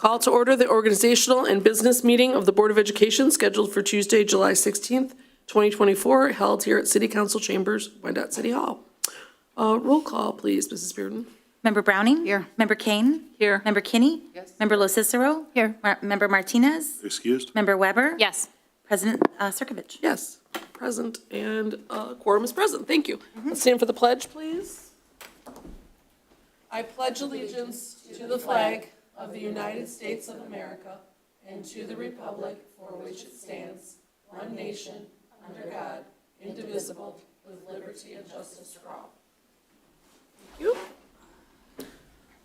Call to order the organizational and business meeting of the Board of Education scheduled for Tuesday, July 16th, 2024, held here at City Council Chambers, Wyandotte City Hall. Roll call, please, Mrs. Bearden. Member Browning? Here. Member Kane? Here. Member Kinney? Yes. Member Lo Cicero? Here. Member Martinez? Excused? Member Weber? Yes. President Circovich? Yes, present, and quorum is present. Thank you. Let's stand for the pledge, please. I pledge allegiance to the flag of the United States of America and to the republic for which it stands, one nation, under God, indivisible, with liberty and justice for all. Thank you.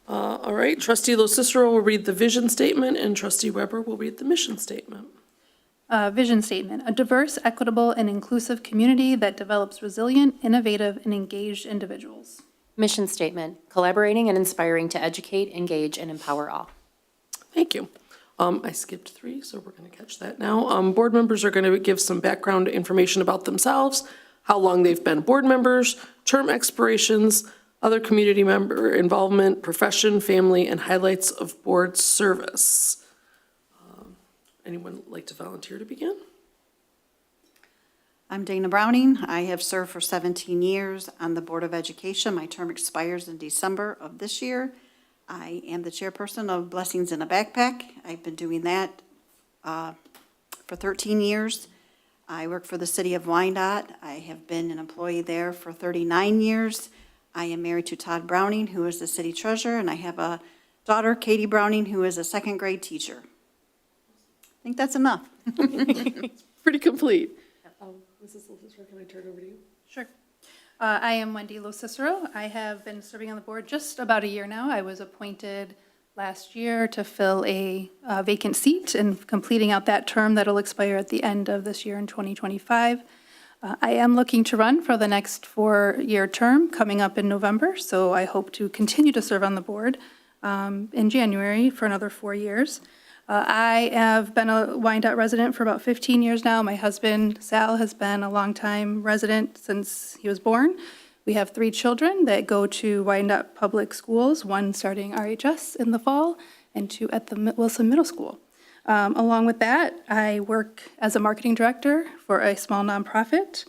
All right, Trustee Lo Cicero will read the vision statement, and Trustee Weber will read the mission statement. Vision statement, a diverse, equitable, and inclusive community that develops resilient, innovative, and engaged individuals. Mission statement, collaborating and inspiring to educate, engage, and empower all. Thank you. I skipped 3, so we're going to catch that now. Board members are going to give some background information about themselves, how long they've been board members, term expirations, other community member involvement, profession, family, and highlights of board service. Anyone like to volunteer to begin? I'm Dana Browning. I have served for 17 years on the Board of Education. My term expires in December of this year. I am the chairperson of Blessings in a Backpack. I've been doing that for 13 years. I work for the city of Wyandotte. I have been an employee there for 39 years. I am married to Todd Browning, who is the city treasurer, and I have a daughter, Katie Browning, who is a second grade teacher. I think that's enough. Pretty complete. Mrs. Lo Cicero, can I turn it over to you? Sure. I am Wendy Lo Cicero. I have been serving on the board just about a year now. I was appointed last year to fill a vacant seat and completing out that term that'll expire at the end of this year in 2025. I am looking to run for the next 4-year term coming up in November, so I hope to continue to serve on the board in January for another 4 years. I have been a Wyandotte resident for about 15 years now. My husband, Sal, has been a longtime resident since he was born. We have 3 children that go to Wyandotte Public Schools, 1 starting RHS in the fall and 2 at the Wilson Middle School. Along with that, I work as a marketing director for a small nonprofit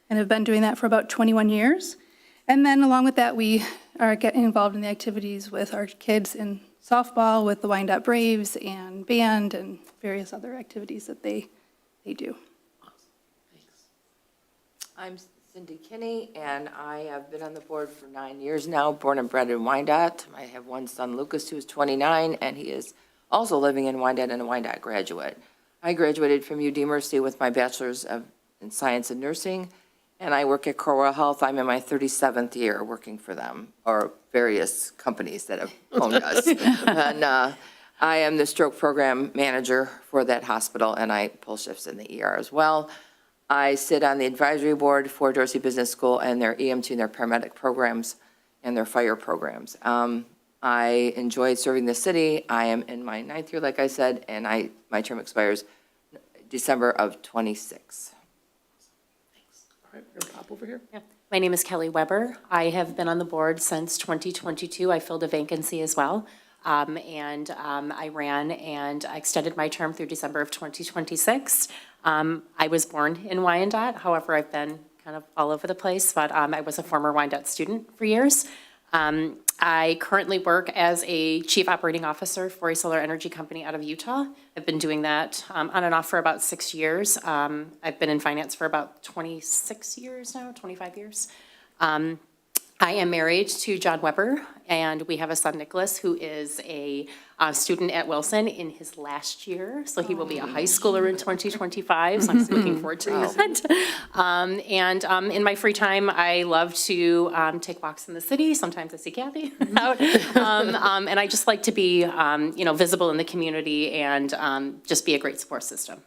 and have been doing that for about 21 years. And then along with that, we are getting involved in the activities with our kids in softball with the Wyandotte Braves and band and various other activities that they do. I'm Cindy Kinney, and I have been on the board for 9 years now, born and bred in Wyandotte. I have one son, Lucas, who is 29, and he is also living in Wyandotte and a Wyandotte graduate. I graduated from UD Mercy with my bachelor's in science and nursing, and I work at Corwell Health. I'm in my 37th year working for them, or various companies that have owned us. And I am the stroke program manager for that hospital, and I pull shifts in the ER as well. I sit on the advisory board for Dorsey Business School and their EMT and their paramedic programs and their fire programs. I enjoyed serving the city. I am in my 9th year, like I said, and my term expires December of 26. All right, we're going to pop over here. Yeah. My name is Kelly Weber. I have been on the board since 2022. I filled a vacancy as well. I ran and I extended my term through December of 2026. I was born in Wyandotte. However, I've been kind of all over the place, but I was a former Wyandotte student for years. I currently work as a chief operating officer for a solar energy company out of Utah. I've been doing that on and off for about 6 years. I've been in finance for about 26 years now, 25 years. I am married to John Weber, and we have a son, Nicholas, who is a student at Wilson in his last year. So he will be a high schooler in 2025, so I'm looking forward to that. In my free time, I love to take walks in the city. Sometimes I see Kathy out. And I just like to be, visible in the community and just be a great support system.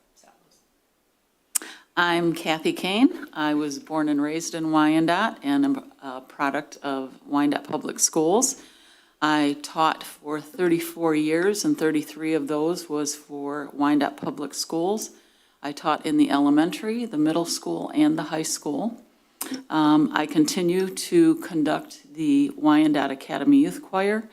I'm Kathy Kane. I was born and raised in Wyandotte and am a product of Wyandotte Public Schools. I taught for 34 years, and 33 of those was for Wyandotte Public Schools. I taught in the elementary, the middle school, and the high school. I continue to conduct the Wyandotte Academy Youth Choir.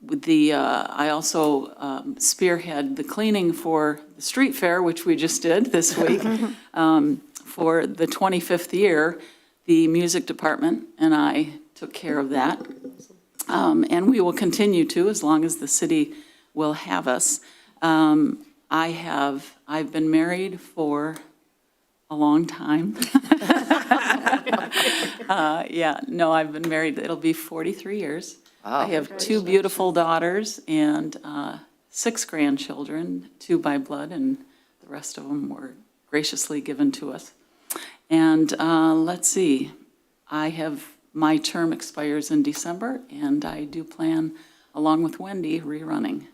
I also spearhead the cleaning for the street fair, which we just did this week. For the 25th year, the music department and I took care of that. And we will continue to, as long as the city will have us. I've been married for a long time. I've been married, it'll be 43 years. Wow. I have 2 beautiful daughters and 6 grandchildren, 2 by blood, and the rest of them were graciously given to us. And let's see, my term expires in December, and I do plan, along with Wendy, rerunning.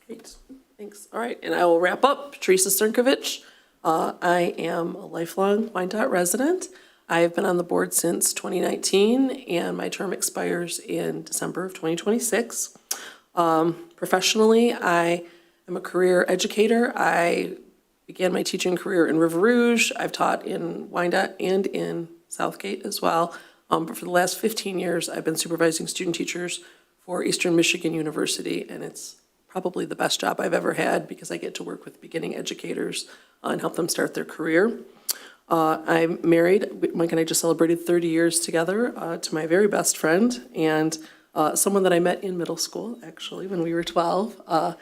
Great, thanks. All right, and I will wrap up. Teresa Sternkovich. I am a lifelong Wyandotte resident. I have been on the board since 2019, and my term expires in December of 2026. Professionally, I am a career educator. I began my teaching career in River Rouge. I've taught in Wyandotte and in Southgate as well. But for the last 15 years, I've been supervising student teachers for Eastern Michigan University, and it's probably the best job I've ever had because I get to work with beginning educators and help them start their career. I'm married. Mike and I just celebrated 30 years together to my very best friend and someone that I met in middle school, actually, when we were 12.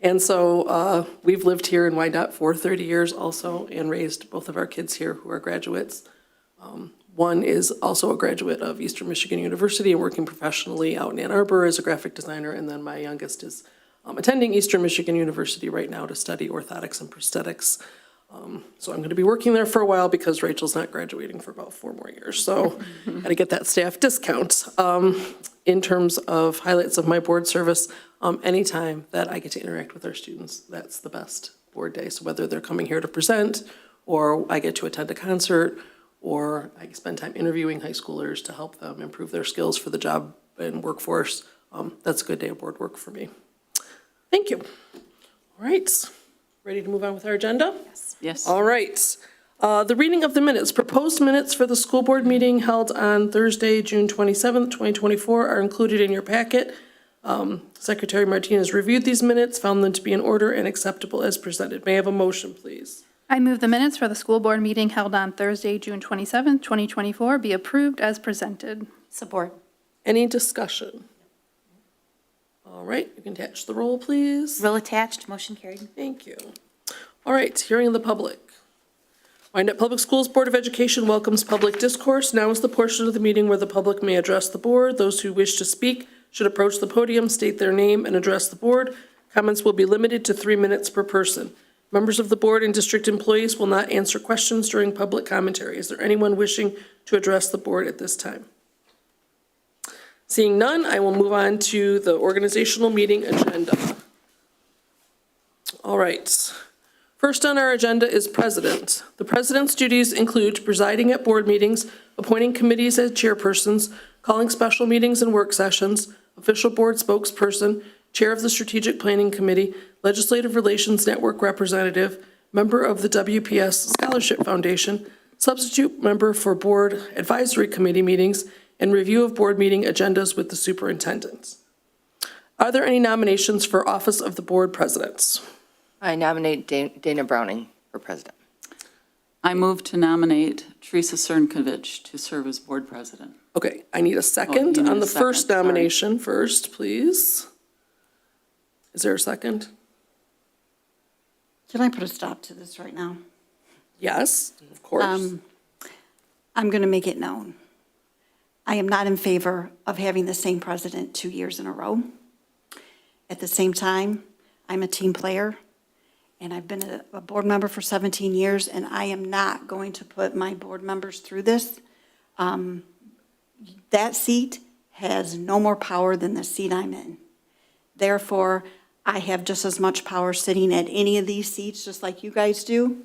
And so we've lived here in Wyandotte for 30 years also and raised both of our kids here who are graduates. One is also a graduate of Eastern Michigan University and working professionally out in Ann Arbor as a graphic designer. And then my youngest is attending Eastern Michigan University right now to study orthotics and prosthetics. So I'm going to be working there for a while because Rachel's not graduating for about 4 more years. So got to get that staff discount. In terms of highlights of my board service, anytime that I get to interact with our students, that's the best board day. So whether they're coming here to present, or I get to attend a concert, or I spend time interviewing high schoolers to help them improve their skills for the job and workforce, that's a good day of board work for me. Thank you. All right. Ready to move on with our agenda? Yes. All right. The reading of the minutes. Proposed minutes for the school board meeting held on Thursday, June 27th, 2024 are included in your packet. Secretary Martinez reviewed these minutes, found them to be in order and acceptable as presented. May I have a motion, please? I move the minutes for the school board meeting held on Thursday, June 27th, 2024 be approved as presented. Support. Any discussion? All right, you can attach the roll, please. Roll attached, motion carried. Thank you. All right, hearing of the public. Wyandotte Public Schools Board of Education welcomes public discourse. Now is the portion of the meeting where the public may address the board. Those who wish to speak should approach the podium, state their name, and address the board. Comments will be limited to 3 minutes per person. Members of the board and district employees will not answer questions during public commentary. Is there anyone wishing to address the board at this time? Seeing none, I will move on to the organizational meeting agenda. All right. First on our agenda is president. The president's duties include presiding at board meetings, appointing committees as chairpersons, calling special meetings and work sessions, official board spokesperson, chair of the Strategic Planning Committee, Legislative Relations Network representative, member of the WPS Scholarship Foundation, substitute member for board advisory committee meetings, and review of board meeting agendas with the superintendent. Are there any nominations for office of the board presidents? I nominate Dana Browning for president. I move to nominate Teresa Sternkovich to serve as board president. Okay, I need a second you need on a the first second, sorry. nomination first, please. Is there a second? Can I put a stop to this right now? Yes, of course. I'm going to make it known. I am not in favor of having the same president 2 years in a row. At the same time, I'm a team player, and I've been a board member for 17 years, and I am not going to put my board members through this. That seat has no more power than the seat I'm in. Therefore, I have just as much power sitting at any of these seats, just like you guys do,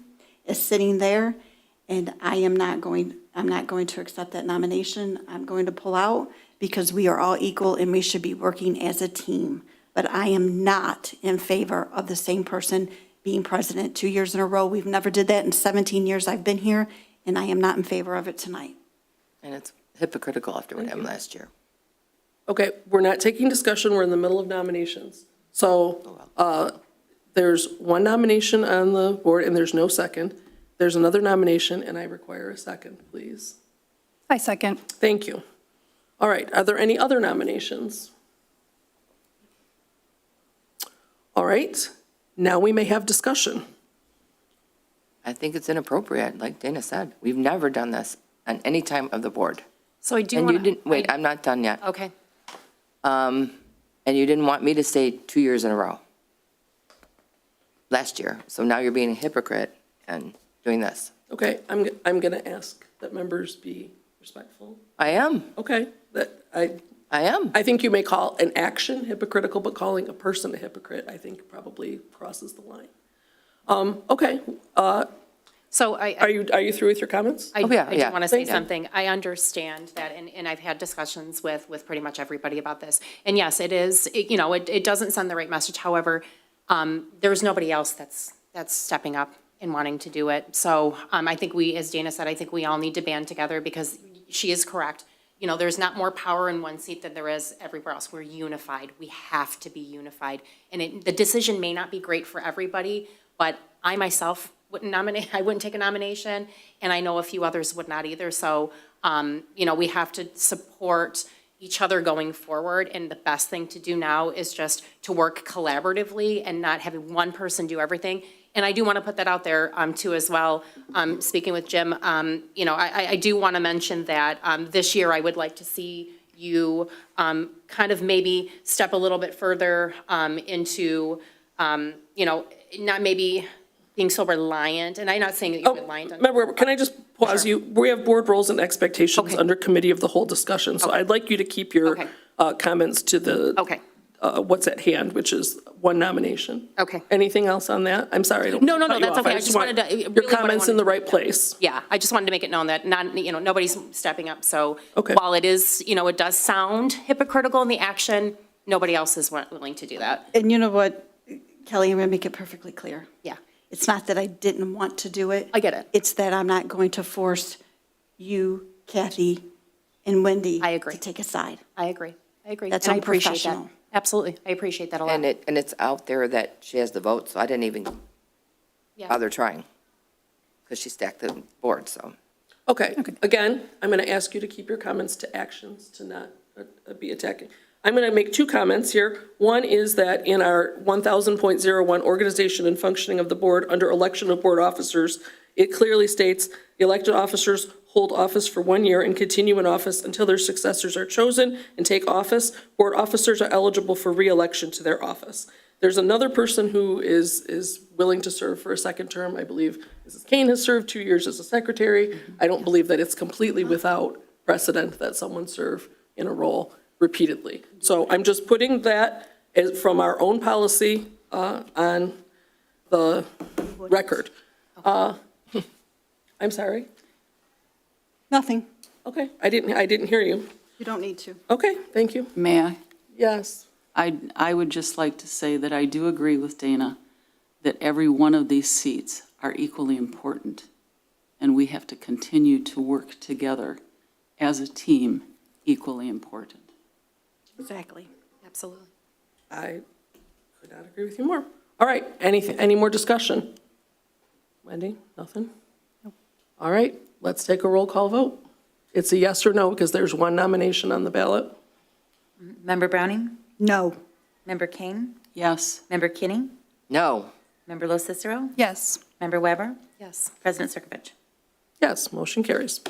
as sitting there. And I'm not going to accept that nomination. I'm going to pull out because we are all equal and we should be working as a team. But I am not in favor of the same person being president 2 years in a row. We've never did that in 17 years I've been here, and I am not in favor of it tonight. And it's hypocritical after what happened last year. Okay, we're not taking discussion, we're in the middle of nominations. So there's one nomination on the board and there's no second. There's another nomination and I require a second, please. I second. Thank you. All right, are there any other nominations? All right, now we may have discussion. I think it's inappropriate, like Dana said. We've never done this on any time of the board. So I do And want you didn't, wait, I'm not done yet. Okay. And you didn't want me to stay 2 years in a row. Last year. So now you're being a hypocrite and doing this. Okay, I'm going to ask that members be respectful. I am. Okay, I am. I think you may call an action hypocritical, but calling a person a hypocrite, I think probably crosses the line. Okay, So are you through with your comments? I Oh, yeah, do yeah. want to say Thank you. something. I understand that, and I've had discussions with pretty much everybody about this. And yes, it is, it doesn't send the right message. However, there's nobody else that's stepping up and wanting to do it. So I think we, as Dana said, I think we all need to band together because she is correct. There's not more power in one seat than there is everywhere else. We're unified. We have to be unified. And the decision may not be great for everybody, but I myself wouldn't nominate, I wouldn't take a nomination, and I know a few others would not either. So, we have to support each other going forward, and the best thing to do now is just to work collaboratively and not having one person do everything. And I do want to put that out there, too, as well. Speaking with Jim, I do want to mention that, this year I would like to see you, kind of maybe step a little bit further, into, not maybe being so reliant, and I'm not saying that you're reliant on. Remember, can I just pause you? We have board roles and expectations Okay. under committee of the whole discussion, so I'd like you to keep your Okay. comments to the Okay. what's at hand, which is one nomination. Okay. Anything else on that? I'm sorry. I don't No, cut you that's off. okay. I just wanted to- really Your what I comments in wanted the to right place. Yeah, I just wanted to make it known that nobody's stepping up. So Okay. while it is, it does sound hypocritical in the action, nobody else is willing to do that. And you know what, Kelly, I'm going to make it perfectly clear. Yeah. It's not that I didn't want to do it. I get it. It's that I'm not going to force you, Kathy, and Wendy. I agree. To take a side. I agree. That's And I appreciate that. unprofessional. Absolutely. I appreciate that a lot. And it's out there that she has the vote, so I didn't even Yeah. bother trying. Because she stacked the board, so. Okay, again, I'm going to ask you to keep your comments to actions, to not be attacking. I'm going to make two comments here. One is that in our 1000.01 organization and functioning of the board under election of board officers, it clearly states the elected officers hold office for 1 year and continue in office until their successors are chosen and take office. Board officers are eligible for re-election to their office. There's another person who is willing to serve for a second term. I believe Mrs. Kane has served 2 years as a secretary. I don't believe that it's completely without precedent that someone serve in a role repeatedly. So I'm just putting that from our own policy on the record. I'm sorry? Nothing. Okay, I didn't hear you. You don't need to. Okay, thank you. May I? Yes. I would just like to say that I do agree with Dana that every one of these seats are equally important, and we have to continue to work together as a team, equally important. Exactly. Absolutely. I could not agree with you more. All right, any more discussion? Wendy, nothing? All right, let's take a roll call vote. It's a yes or no because there's one nomination on the ballot. Member Browning? No. Member Kane? Yes, Member Kinney? No. Member Lo Cicero? Yes. Member Weber? Yes. President Circovich? Yes, motion carries.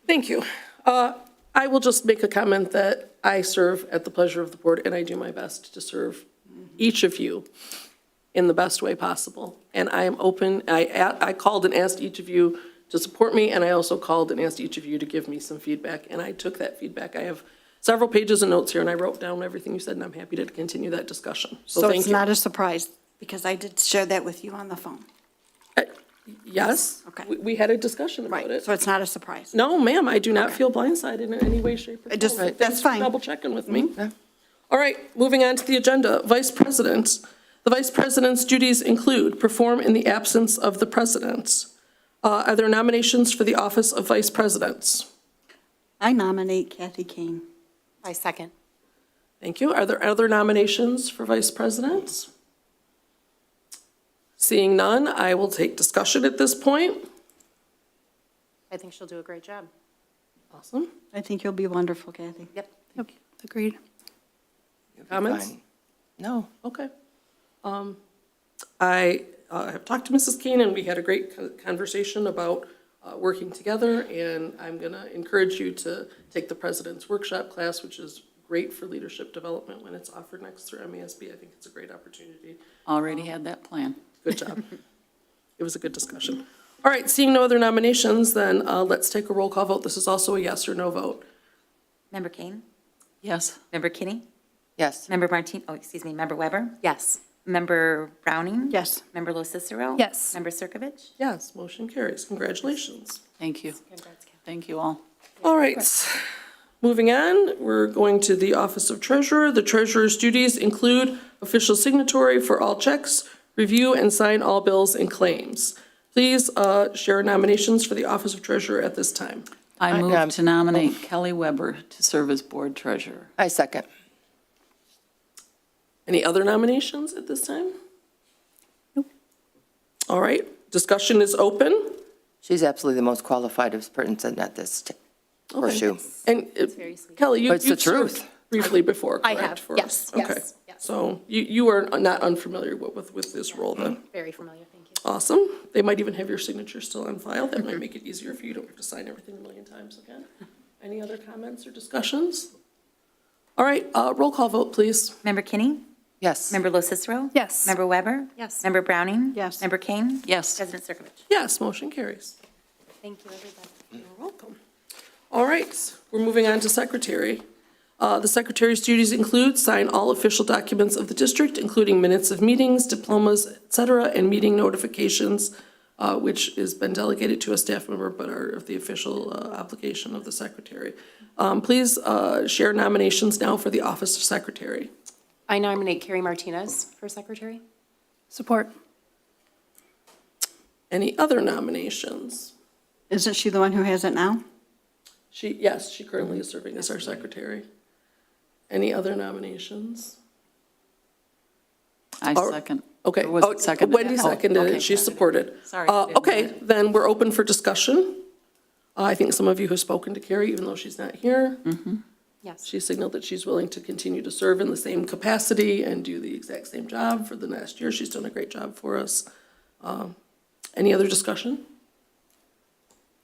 Thank you. I will just make a comment that I serve at the pleasure of the board, and I do my best to serve each of you in the best way possible. And I am open, I called and asked each of you to support me, and I also called and asked each of you to give me some feedback, and I took that feedback. I have several pages of notes here, and I wrote down everything you said, and I'm happy to continue that discussion. So So thank it's you. not a surprise, because I did share that with you on the phone. Yes, Okay. we had a discussion about Right, it. so it's not a surprise. No, ma'am, I do not feel blindsided in any way, shape, or I just- form. that's Thanks for fine. double checking with me. All right, moving on to the agenda. Vice President. The Vice President's duties include perform in the absence of the President. Are there nominations for the office of Vice Presidents? I nominate Kathy Kane. I second. Thank you. Are there other nominations for vice president? Seeing none, I will take discussion at this point. I think she'll do a great job. Awesome. I think you'll be wonderful, Kathy. Yep. Yep, agreed. You'll be Comments? fine. No. Okay. I have talked to Mrs. Kane, and we had a great conversation about working together, and I'm going to encourage you to take the President's Workshop class, which is great for leadership development when it's offered next through MASB. I think it's a great opportunity. Already had that plan. Good job. It was a good discussion. All right, seeing no other nominations, then let's take a roll call vote. This is also a yes or no vote. Member Kane? Yes. Member Kinney? Yes. Member Member Weber? Yes. Member Browning? Yes. Member Lo Cicero? Yes. Member Circovich? Yes, motion carries. Congratulations. Thank you. Thank you all. All right, moving on, we're going to the Office of Treasurer. The Treasurer's duties include official signatory for all checks, review and sign all bills and claims. Please share nominations for the Office of Treasurer at this time. I move to nominate Kelly Weber to serve as board treasurer. I second. Any other nominations at this time? Nope. All right, discussion is open. She's absolutely the most qualified person at this horseshoe. And very sweet. Kelly, But it's the you've served truth. briefly before, I correct? have, for yes, us? Okay. yes, yes. So you are not unfamiliar with this role then? Very familiar, thank you. Awesome. They might even have your signature still on file. That might make it easier for you. You don't have to sign everything a million times again. Any other comments or discussions? All right, roll call vote, please. Member Kinney? Yes. Member Lo Cicero? Yes. Member Weber? Yes. Member Browning? Yes. Member Kane? Yes. President Circovich? Yes, motion carries. Thank you, everybody. You're welcome. All right, we're moving on to secretary. The secretary's duties include sign all official documents of the district, including minutes of meetings, diplomas, et cetera, and meeting notifications, which has been delegated to a staff member but are of the official obligation of the secretary. Please share nominations now for the office of secretary. I nominate Carrie Martinez for secretary. Support. Any other nominations? Isn't she the one who has it now? Yes, she currently is serving as our secretary. Any other nominations? I All- second. Okay. Or was it seconded? Wendy Oh, seconded okay. it, she supported. Sorry, I didn't Okay, hear. then we're open for discussion. I think some of you have spoken to Carrie, even though she's not here. Yes. She signaled that she's willing to continue to serve in the same capacity and do the exact same job for the last year. She's done a great job for us. Any other discussion?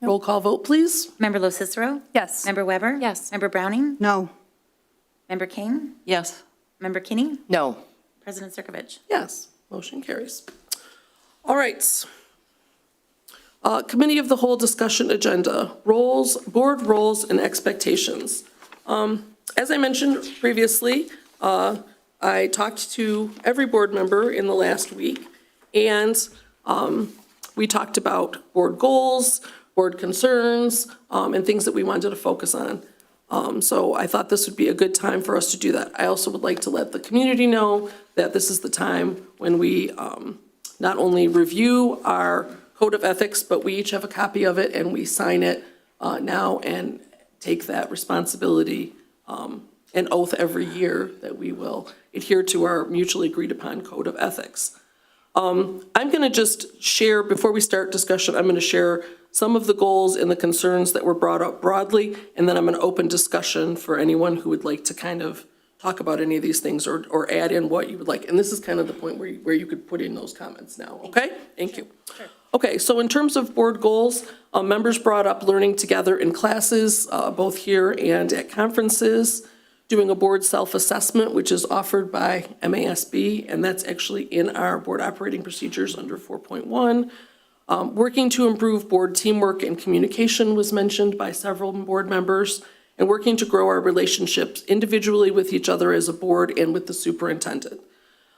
Roll call vote, please. Member Lo Cicero? Yes. Member Weber? Yes. Member Browning? No. Member Kane? Yes. Member Kinney? No. President Circovich? Yes, motion carries. All right. Committee of the Whole discussion agenda, roles, board roles and expectations. As I mentioned previously, I talked to every board member in the last week, and we talked about board goals, board concerns, and things that we wanted to focus on. So I thought this would be a good time for us to do that. I also would like to let the community know that this is the time when we not only review our code of ethics, but we each have a copy of it and we sign it now and take that responsibility and oath every year that we will adhere to our mutually agreed upon code of ethics. I'm going to just share, before we start discussion, I'm going to share some of the goals and the concerns that were brought up broadly, and then I'm going to open discussion for anyone who would like to kind of talk about any of these things or add in what you would like. And this is kind of the point where you could put in those comments now, okay? Thank you. Okay, so in terms of board goals, members brought up learning together in classes, both here and at conferences, doing a board self-assessment, which is offered by MASB, and that's actually in our board operating procedures under 4.1. Working to improve board teamwork and communication was mentioned by several board members, and working to grow our relationships individually with each other as a board and with the superintendent.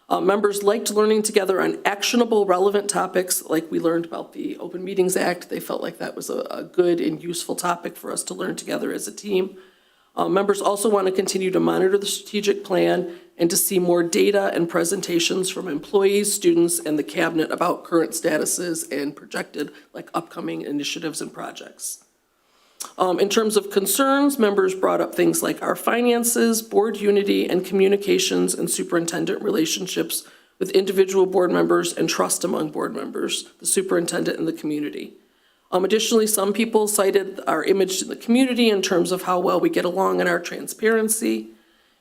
Members liked learning together on actionable, relevant topics, like we learned about the Open Meetings Act. They felt like that was a good and useful topic for us to learn together as a team. Members also want to continue to monitor the strategic plan and to see more data and presentations from employees, students, and the cabinet about current statuses and projected, like, upcoming initiatives and projects. In terms of concerns, members brought up things like our finances, board unity, and communications and superintendent relationships with individual board members and trust among board members, the superintendent, and the community. Additionally, some people cited our image in the community in terms of how well we get along and our transparency.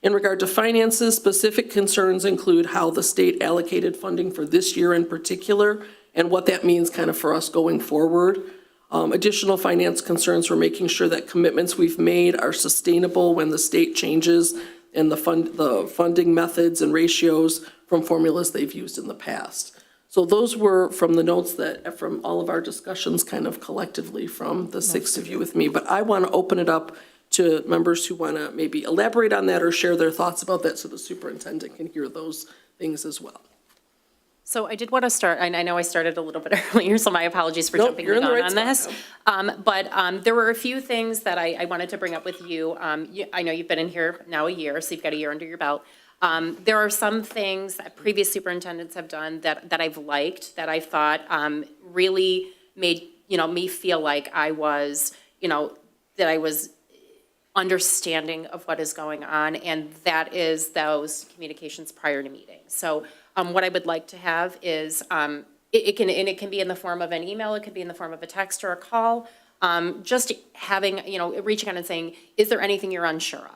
In regard to finances, specific concerns include how the state allocated funding for this year in particular and what that means kind of for us going forward. Additional finance concerns were making sure that commitments we've made are sustainable when the state changes and the funding methods and ratios from formulas they've used in the past. So those were from the notes from all of our discussions kind of collectively from the six of you with me. But I want to open it up to members who want to maybe elaborate on that or share their thoughts about that so the superintendent can hear those things as well. So I did want to start, and I know I started a little bit earlier, so my apologies for Nope, jumping you're the in the gun right on spot this. But there were a few things that I wanted to bring up with you. I know you've been in here now a year, so you've got a year under your belt. There are some things that previous superintendents have done that I've liked, that I thought really made, me feel like I was, that I was understanding of what is going on, and that is those communications prior to meetings. So what I would like to have is, it can be in the form of an email, it could be in the form of a text or a call, just having, reaching out and saying, is there anything you're unsure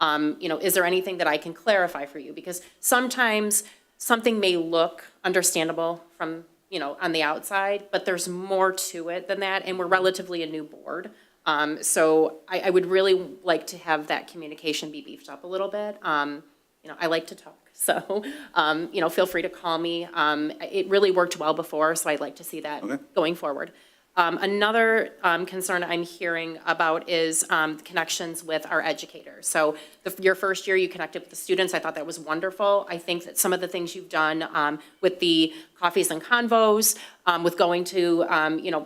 of? Is there anything that I can clarify for you? Because sometimes something may look understandable from, on the outside, but there's more to it than that, and we're relatively a new board. So I would really like to have that communication be beefed up a little bit. I like to talk, so, feel free to call me. It really worked well before, so I'd like to see that going forward. Another concern I'm hearing about is connections with our educators. So your first year, you connected with the students. I thought that was wonderful. I think that some of the things you've done with the coffees and convos, with going to,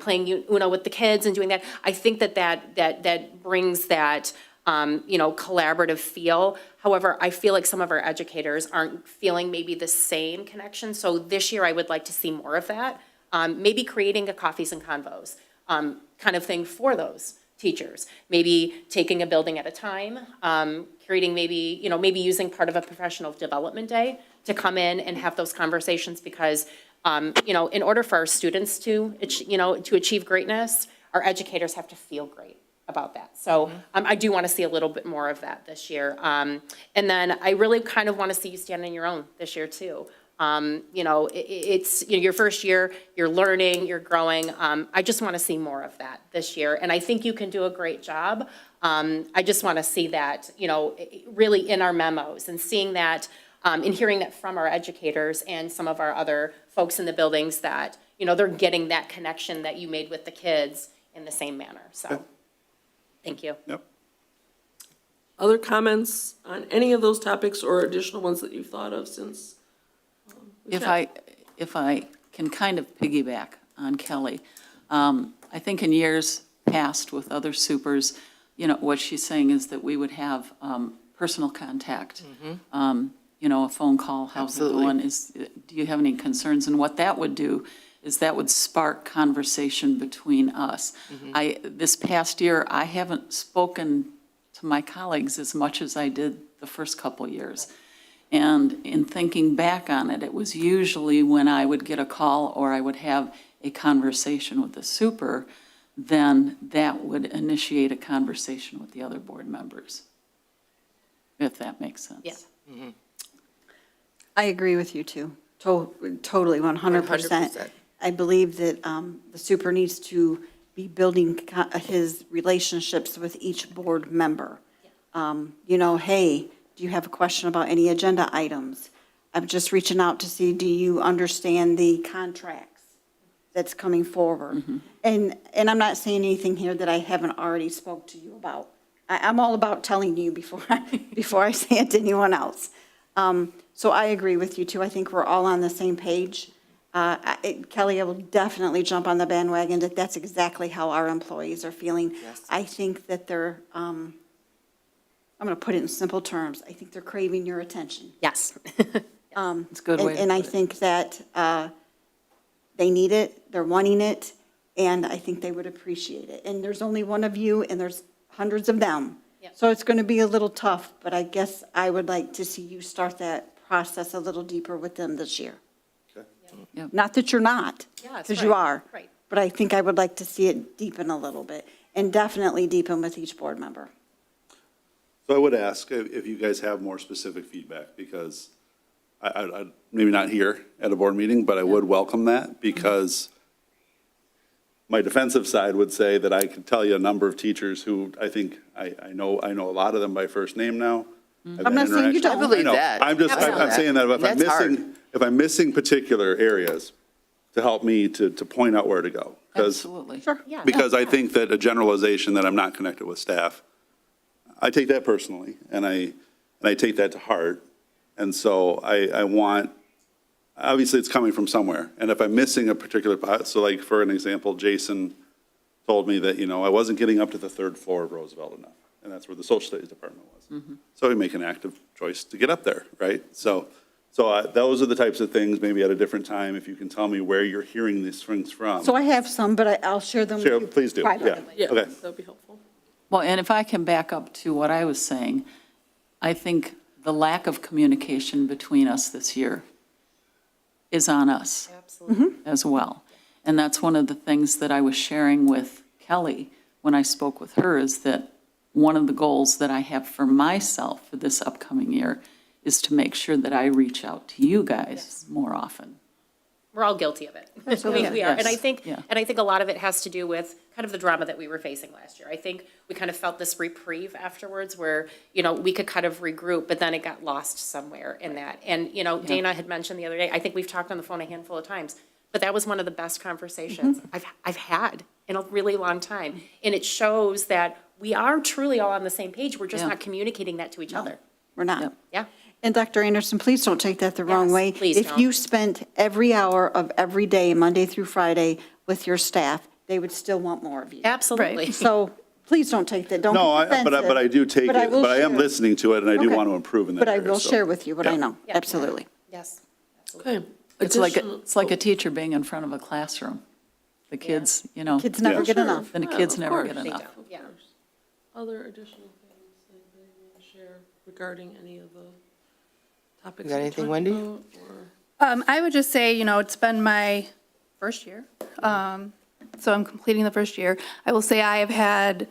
playing Uno with the kids and doing that, I think that brings that, collaborative feel. However, I feel like some of our educators aren't feeling maybe the same connection. So this year, I would like to see more of that. Maybe creating a coffees and convos kind of thing for those teachers. Maybe taking a building at a time, creating maybe using part of a professional development day to come in and have those conversations because, in order for our students to achieve greatness, our educators have to feel great about that. So I do want to see a little bit more of that this year. And then I really kind of want to see you stand on your own this year too. It's your first year, you're learning, you're growing. I just want to see more of that this year. And I think you can do a great job. I just want to see that, really in our memos and seeing that and hearing that from our educators and some of our other folks in the buildings that, they're getting that connection that you made with the kids in the same manner. So, thank you. Yep. Other comments on any of those topics or additional ones that you've thought of since? If I can kind of piggyback on Kelly, I think in years past with other supers, what she's saying is that we would have personal contact. A phone call, how's it going? Do you have any concerns? And what that would do is that would spark conversation between us. This past year, I haven't spoken to my colleagues as much as I did the first couple years. And in thinking back on it, it was usually when I would get a call or I would have a conversation with the super, then that would initiate a conversation with the other board members, if that makes sense. Yeah. I agree with you too, totally, 100%. 100%. I believe that the super needs to be building his relationships with each board member. Hey, do you have a question about any agenda items? I'm just reaching out to see, do you understand the contracts that's coming forward? And I'm not saying anything here that I haven't already spoke to you about. I'm all about telling you before I say it to anyone else. So I agree with you too. I think we're all on the same page. Kelly, I will definitely jump on the bandwagon that that's exactly how our employees are feeling. Yes. I think that they're, I'm going to put it in simple terms. I think they're craving your attention. Yes. It's a good way to And I put it. think that they need it, they're wanting it, and I think they would appreciate it. And there's only one of you, and there's hundreds of them. Yep. So it's going to be a little tough, but I guess I would like to see you start that process a little deeper with them this year. Yep. Not that you're not, Yeah, that's because you right. are. Right. But I think I would like to see it deepen a little bit, and definitely deepen with each board member. So I would ask if you guys have more specific feedback, because I maybe not here at a board meeting, but I would welcome that, because my defensive side would say that I could tell you a number of teachers who I think, I know a lot of them by first name now. I'm not saying you don't. I believe know. that. I'm saying that That's hard. if I'm missing particular areas, to help me to point out where to go. Absolutely. Sure. Yeah. Because I think that a generalization that I'm not connected with staff, I take that personally, and I take that to heart. And so I want, obviously, it's coming from somewhere. And if I'm missing a particular part, so like, for an example, Jason told me that, I wasn't getting up to the third floor of Roosevelt enough, and that's where the social studies department was. So we make an active choice to get up there, right? So those are the types of things, maybe at a different time, if you can tell me where you're hearing these things from. So I have some, but I'll share them with Share, you please do, yeah. privately. Yeah, Okay. that'd be helpful. Well, and if I can back up to what I was saying, I think the lack of communication between us this year is on us Absolutely. as well. And that's one of the things that I was sharing with Kelly when I spoke with her, is that one of the goals that I have for myself for this upcoming year is to make sure that I reach out to you guys more often. We're all guilty of it. Absolutely. We are. And I Yes. think, Yeah. a lot of it has to do with kind of the drama that we were facing last year. I think we kind of felt this reprieve afterwards where, we could kind of regroup, but then it got lost somewhere in that. And, Dana had mentioned the other day, I think we've talked on the phone a handful of times, but that was one of the best conversations I've had in a really long time. And it shows that we are truly all on the same page. We're just Yeah. not communicating that to each other. We're not. Yep. Yeah. And Dr. Anderson, please don't take that the wrong Yes, way. please If don't. you spent every hour of every day, Monday through Friday, with your staff, they would still want more of you. Absolutely. So please don't take that, don't No, be defensive. but I do take But I it, will but I am share. listening to it, and I do Okay. want to improve in that But I area, will so. share with you what I Yeah. know, Yeah. absolutely. Yes. Okay. It's like, Additional- it's like a teacher being in front of a classroom. The kids, Kids never Yeah. get Sure. enough. then the Yeah, kids of never course. get They enough. don't, yeah. Other additional things anybody want to share regarding any of the topics? You got we anything, talked Wendy? about, or- I would just say, it's been my first year. So I'm completing the first year. I will say I have had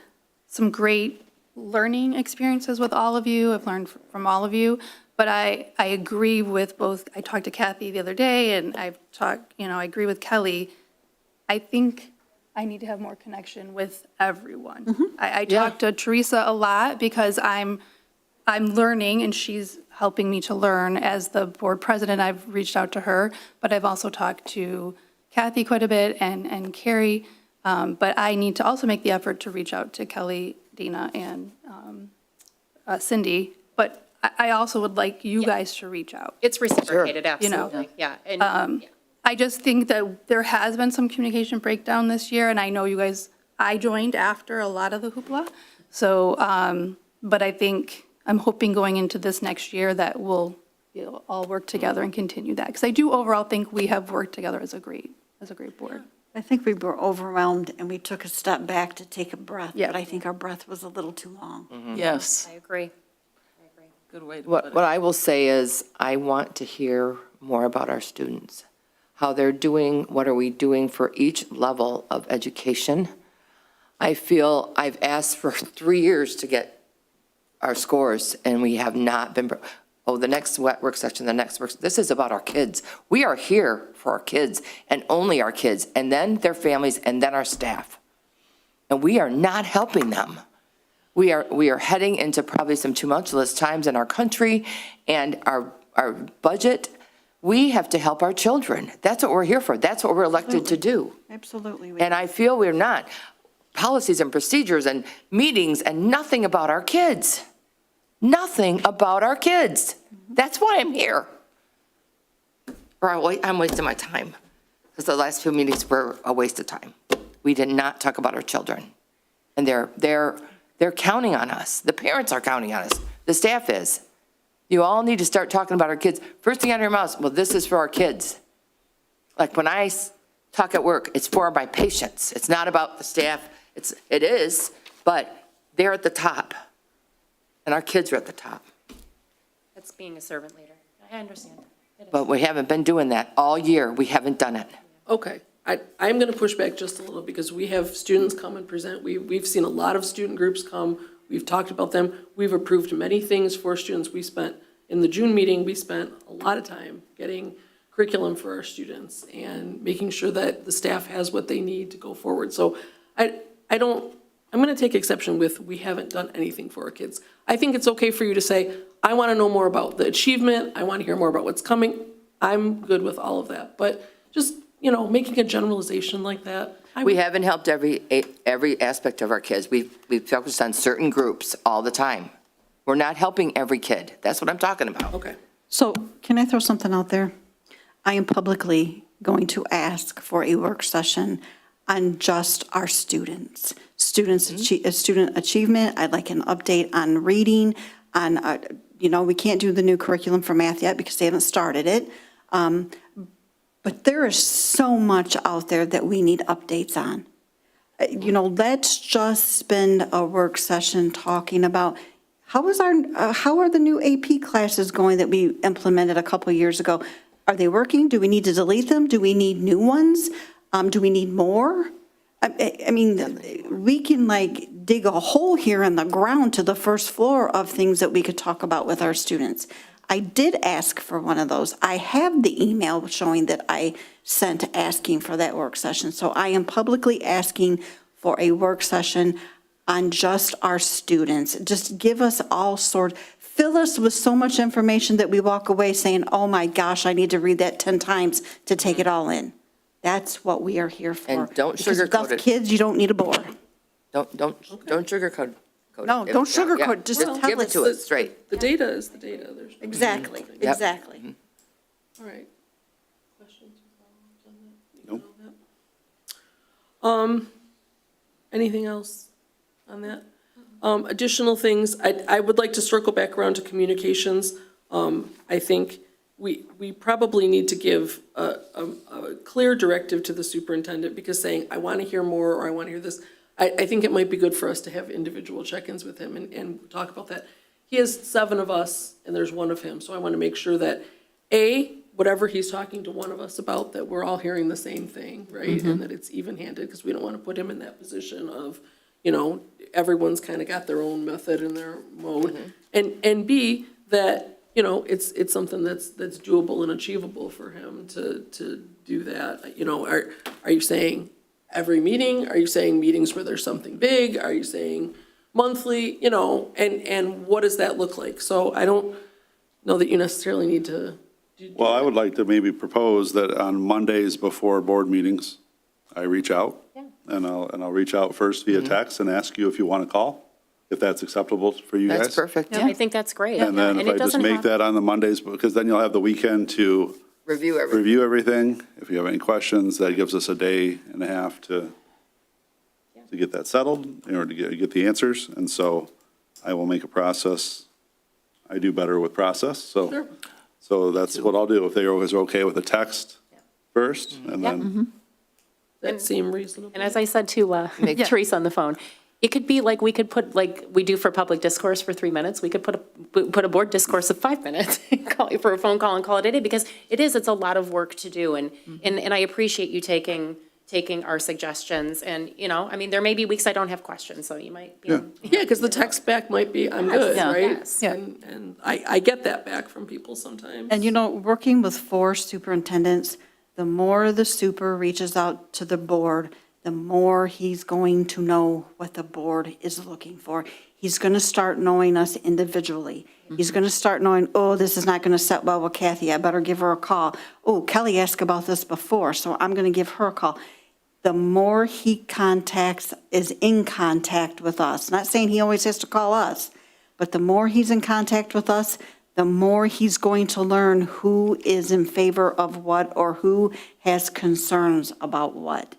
some great learning experiences with all of you. I've learned from all of you. But I agree with both, I talked to Kathy the other day, and I agree with Kelly. I think I need to have more connection with everyone. I talk to Teresa a lot because I'm learning, and she's helping me to learn. As the board president, I've reached out to her, but I've also talked to Kathy quite a bit and Carrie. But I need to also make the effort to reach out to Kelly, Dina, and Cindy. But I also would like you guys to reach out. It's reciprocated, You know. absolutely, yeah. And, yeah. I just think that there has been some communication breakdown this year, and I know you guys, I joined after a lot of the hoopla. So, but I think, I'm hoping going into this next year that we'll all work together and continue that. Because I do overall think we have worked together as a great board. I think we were overwhelmed, and we took a step back to take a breath. Yeah. But I think our breath was a little too long. Yes, I agree. good way to put it. What I will say is, I want to hear more about our students, how they're doing, what are we doing for each level of education. I feel I've asked for 3 years to get our scores, and we have not been, the next work session, this is about our kids. We are here for our kids, and only our kids, and then their families, and then our staff. And we are not helping them. We are heading into probably some tumultuous times in our country and our budget. We have to help our children. That's what we're here for. That's what we're elected to do. Absolutely. And I feel we're not. Policies and procedures and meetings and nothing about our kids. Nothing about our kids. That's why I'm here. Or I'm wasting my time. Because the last few meetings were a waste of time. We did not talk about our children. And they're counting on us. The parents are counting on us. The staff is. You all need to start talking about our kids. First thing out of your mouth, well, this is for our kids. Like when I talk at work, it's for my patients. It's not about the staff. It is, but they're at the top, and our kids are at the top. That's being a servant leader. I understand. It is. But we haven't been doing that all year. We haven't done it. Okay, I'm going to push back just a little because we have students come and present. We've seen a lot of student groups come. We've talked about them. We've approved many things for students. In the June meeting, we spent a lot of time getting curriculum for our students and making sure that the staff has what they need to go forward. So I'm going to take exception with, we haven't done anything for our kids. I think it's okay for you to say, I want to know more about the achievement. I want to hear more about what's coming. I'm good with all of that. But just, making a generalization like that. We haven't helped every aspect of our kids. We've focused on certain groups all the time. We're not helping every kid. That's what I'm talking about. Okay. So can I throw something out there? I am publicly going to ask for a work session on just our students. Student achievement, I'd like an update on reading, on, we can't do the new curriculum for math yet because they haven't started it. But there is so much out there that we need updates on. Let's just spend a work session talking about how are the new AP classes going that we implemented a couple years ago? Are they working? Do we need to delete them? Do we need new ones? Do we need more? I mean, we can dig a hole here in the ground to the first floor of things that we could talk about with our students. I did ask for one of those. I have the email showing that I sent asking for that work session. So I am publicly asking for a work session on just our students. Just give us fill us with so much information that we walk away saying, oh my gosh, I need to read that 10 times to take it all in. That's what we are here for. And don't Because sugarcoat with it. kids, you don't need a board. Don't sugarcoat it. No, don't sugarcoat it. Just Just tell give it us. to us straight. The data is the data. There's no- Exactly, Yep. exactly. All right. Questions? on that? Nope. On that? Anything else on that? Additional things, I would like to circle back around to communications. I think we probably need to give a clear directive to the superintendent, because saying, I want to hear more, or I want to hear this, I think it might be good for us to have individual check-ins with him and talk about that. He has 7 of us, and there's 1 of him, so I want to make sure that, whatever he's talking to one of us about, that we're all hearing the same thing, right? And that it's even-handed, because we don't want to put him in that position of, everyone's kind of got their own method and their mode. And B, that, it's something that's doable and achievable for him to do that. Are you saying every meeting? Are you saying meetings where there's something big? Are you saying monthly? And what does that look like? So I don't know that you necessarily need to do. Well, I would like to maybe propose that on Mondays before board meetings, I reach out. Yeah. And I'll reach out first via text and ask you if you want to call, if that's acceptable for you guys. That's perfect. I think that's great. And then Yeah, if it I just doesn't make have- that on the Mondays, because then you'll have the weekend to Review everything. review everything. If you have any questions, that gives us a day and a half to get that settled, in order to get the answers. And so I will make a process. I do better with process, so. Sure. So that's what I'll do. If they are okay with a text first, and Yeah. then, That seem reasonable? And as I said to Teresa on the phone, it could be like, we could put, like we do for public discourse for 3 minutes, we could put a board discourse of 5 minutes, call you for a phone call and call it a day, because it's a lot of work to do. And I appreciate you taking our suggestions. And, there may be weeks I don't have questions, so you might, Yeah. Yeah, because the text back might be, I'm good, Yeah. right? Yes. Yeah. And I get that back from people sometimes. And working with 4 superintendents, the more the super reaches out to the board, the more he's going to know what the board is looking for. He's going to start knowing us individually. He's going to start knowing, oh, this is not going to set well with Kathy, I better give her a call. Oh, Kelly asked about this before, so I'm going to give her a call. The more he is in contact with us, not saying he always has to call us, but the more he's in contact with us, the more he's going to learn who is in favor of what, or who has concerns about what.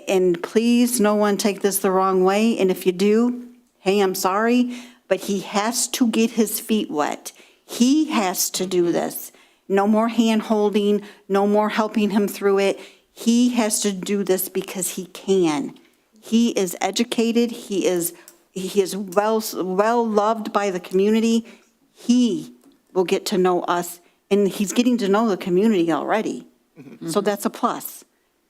And please, no one take this the wrong way, and if you do, hey, I'm sorry, but he has to get his feet wet. He has to do this. No more hand-holding, no more helping him through it. He has to do this because he can. He is educated, he is well loved by the community. He will get to know us, and he's getting to know the community already. So that's a plus.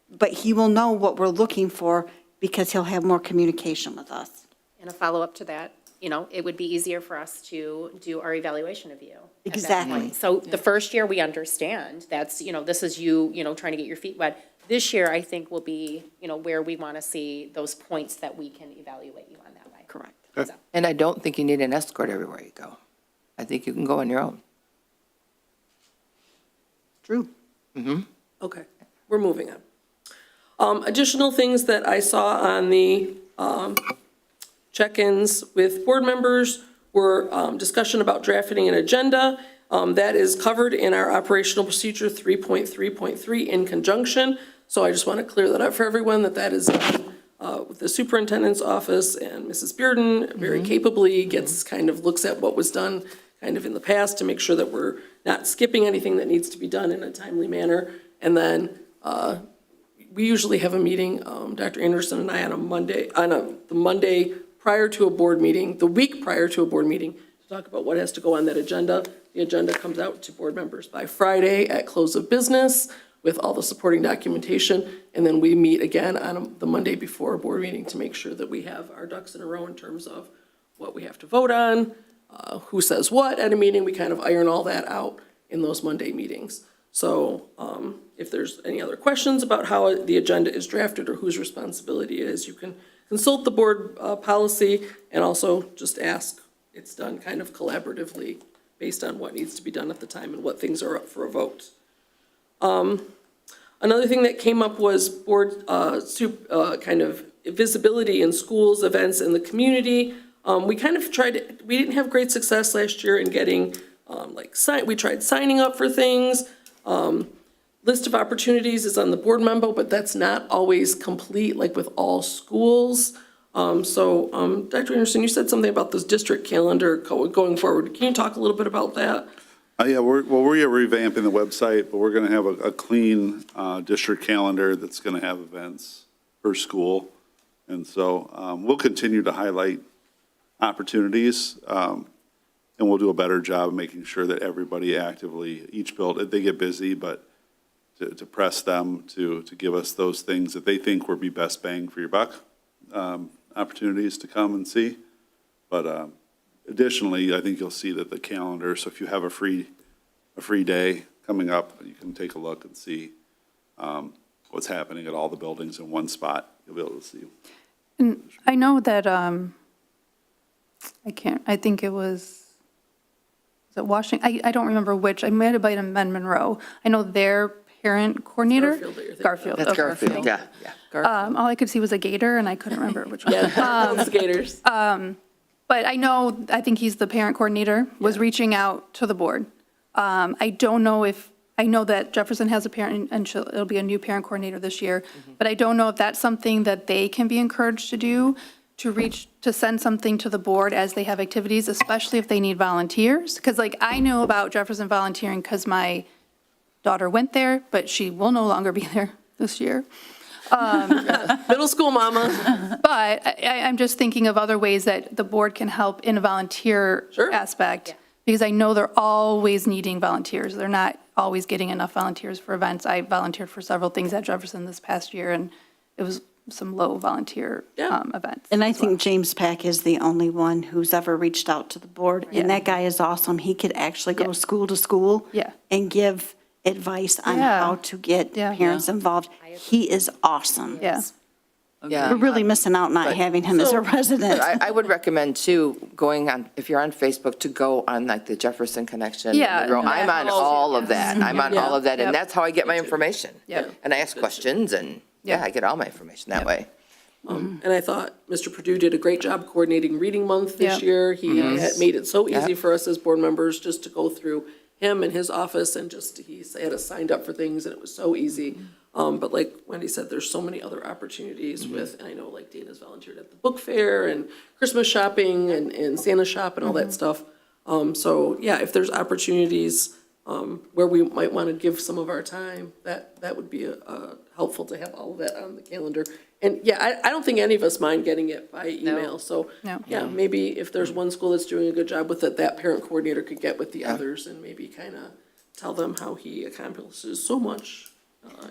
But he will know what we're looking for because he'll have more communication with us. And a follow-up to that, it would be easier for us to do our evaluation of you. at that Exactly. point. So the first year, we understand, that's, this is you, trying to get your feet wet. This year, I think, will be, where we want to see those points that we can evaluate you on that way. Correct. So, And I don't think you need an escort everywhere you go. I think you can go on your own. True. Okay, we're moving on. Additional things that I saw on the check-ins with board members were discussion about drafting an agenda. That is covered in our operational procedure 3.3.3 in conjunction. So I just want to clear that up for everyone, that is with the superintendent's office, and Mrs. Bearden very capably looks at what was done kind of in the past to make sure that we're not skipping anything that needs to be done in a timely manner. And then we usually have a meeting, Dr. Anderson and I, on a Monday, the Monday prior to a board meeting, the week prior to a board meeting, to talk about what has to go on that agenda. The agenda comes out to board members by Friday at close of business with all the supporting documentation. And then we meet again on the Monday before a board meeting to make sure that we have our ducks in a row in terms of what we have to vote on, who says what at a meeting. We kind of iron all that out in those Monday meetings. So if there's any other questions about how the agenda is drafted or whose responsibility it is, you can consult the board policy and also just ask. It's done kind of collaboratively based on what needs to be done at the time and what things are up for a vote. Another thing that came up was board kind of visibility in schools, events, in the community. We kind of we didn't have great success last year in getting, we tried signing up for things. List of opportunities is on the board memo, but that's not always complete, like with all schools. So, Dr. Anderson, you said something about this district calendar going forward. Can you talk a little bit about that? Yeah, we're revamping the website, but we're going to have a clean district calendar that's going to have events per school. And so we'll continue to highlight opportunities, and we'll do a better job of making sure that everybody actively, they get busy, but to press them to give us those things that they think will be best bang for your buck, opportunities to come and see. But additionally, I think you'll see that the calendar, so if you have a free day coming up, you can take a look and see what's happening at all the buildings in one spot. You'll be able to see. And I know that, I think it was Washington? I don't remember which. I might have been in Monroe. I know their parent coordinator. Garfield that you're thinking Garfield. That's okay. Garfield, yeah. All I could see was a gator, and I couldn't remember which one. Yeah, Gators. But I think he's the parent coordinator, was reaching out to the board. I know that Jefferson has a parent, and it'll be a new parent coordinator this year, but I don't know if that's something that they can be encouraged to do, to send something to the board as they have activities, especially if they need volunteers. Because I know about Jefferson volunteering because my daughter went there, but she will no longer be there this year. Middle school mama. But I'm just thinking of other ways that the board can help in a volunteer Sure. aspect. Because I know they're always needing volunteers. They're not always getting enough volunteers for events. I volunteered for several things at Jefferson this past year, and it was some low volunteer events. And I as well. think James Pack is the only one who's ever reached out to the board. Yeah. And that guy is awesome. He could actually go Yeah. school to school. Yeah. And give advice on Yeah. how to get Yeah. parents involved. He is awesome. Yeah. Yeah. We're really missing out not But- having him as a resident. I would recommend too, if you're on Facebook, to go on the Jefferson Connection. Yeah, I'm on all of that. I'm on all of that, Yep. and that's how I get my information. Yep. And I ask questions, and I get all my information that way. And I thought Mr. Purdue did a great job coordinating Reading Month this Yep. year. He had made it so easy Yep. for us as board members just to go through him and his office, and he had us signed up for things, and it was so easy. But like Wendy said, there's so many other opportunities and I know Dana's volunteered at the book fair and Christmas shopping and Santa shop and all that stuff. So yeah, if there's opportunities where we might want to give some of our time, that would be helpful to have all of that on the calendar. And yeah, I don't think any of us mind getting it by email, so. No. Yeah, maybe if there's one school that's doing a good job with it, that parent coordinator could get with the others and maybe kind of tell them how he accomplishes so much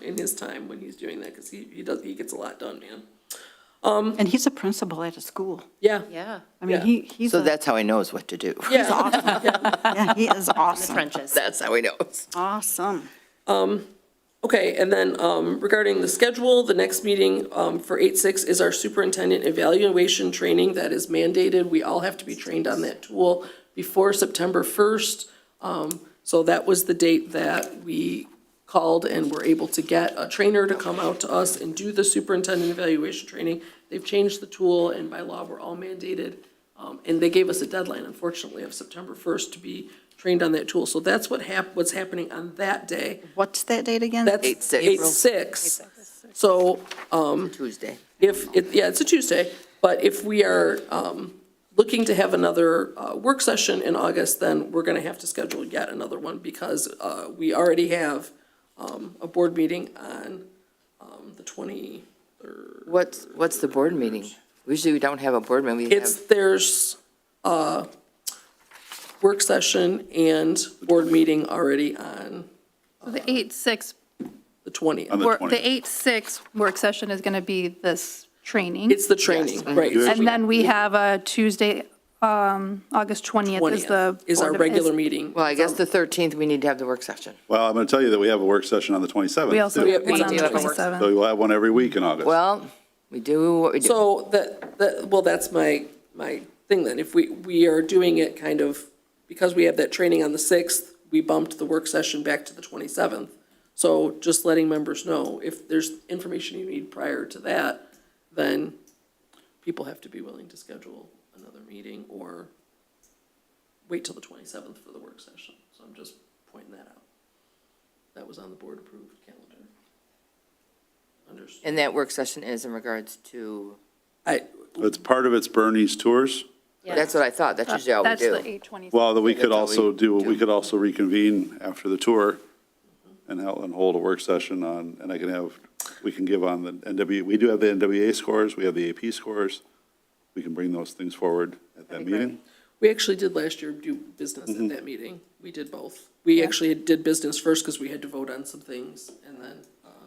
in his time when he's doing that, because he gets a lot done, man. And he's a principal at a school. Yeah, Yeah. I mean, Yeah. he's, So a- that's how he knows what to do. yeah, yeah, he is awesome. Trenches. That's how he knows. Awesome. Okay, and then regarding the schedule, the next meeting for 8/6 is our superintendent evaluation training that is mandated. We all have to be trained on that tool before September 1st. So that was the date that we called and were able to get a trainer to come out to us and do the superintendent evaluation training. They've changed the tool, and by law, we're all mandated. And they gave us a deadline, unfortunately, of September 1st to be trained on that tool. So that's what's happening on that day. What's that date again? That's 8/6. 8/6. So Tuesday. it's a Tuesday, but if we are looking to have another work session in August, then we're going to have to schedule yet another one because we already have a board meeting on the 23rd. What's the board meeting? Usually we don't have a board meeting. We have, There's a work session and board meeting already on So the 8/6, the 20th. On the 20th. the 8/6 work session is going to be this training. It's the training, right. Yes. And then we have a Tuesday, August 20th is the. 20th is our Board of- regular meeting. well, I guess the 13th, we need to have the work session. Well, I'm going to tell you that we have a work session on the 27th. We also too. have one on do the have a work- 27th. So we'll have one every week in August. Well, we do what we do. So well, that's my thing then. If we are doing it kind of, because we have that training on the 6th, we bumped the work session back to the 27th. So just letting members know, if there's information you need prior to that, then people have to be willing to schedule another meeting or wait till the 27th for the work session. So I'm just pointing that out. That was on the board-approved calendar. Understood. And that work session is in regards to, It's part of it's Bernie's tours. that's what I thought. That's usually all we That's the do. 8/27. Well, that we That's could what also we do, do. we could also reconvene after the tour and hold a work session on, and we can give on the we do have the NWA scores, we have the AP scores. We can bring those things forward at that meeting. We actually did last year do business at that meeting. We did both. We actually did business first because we had to vote on some things, and then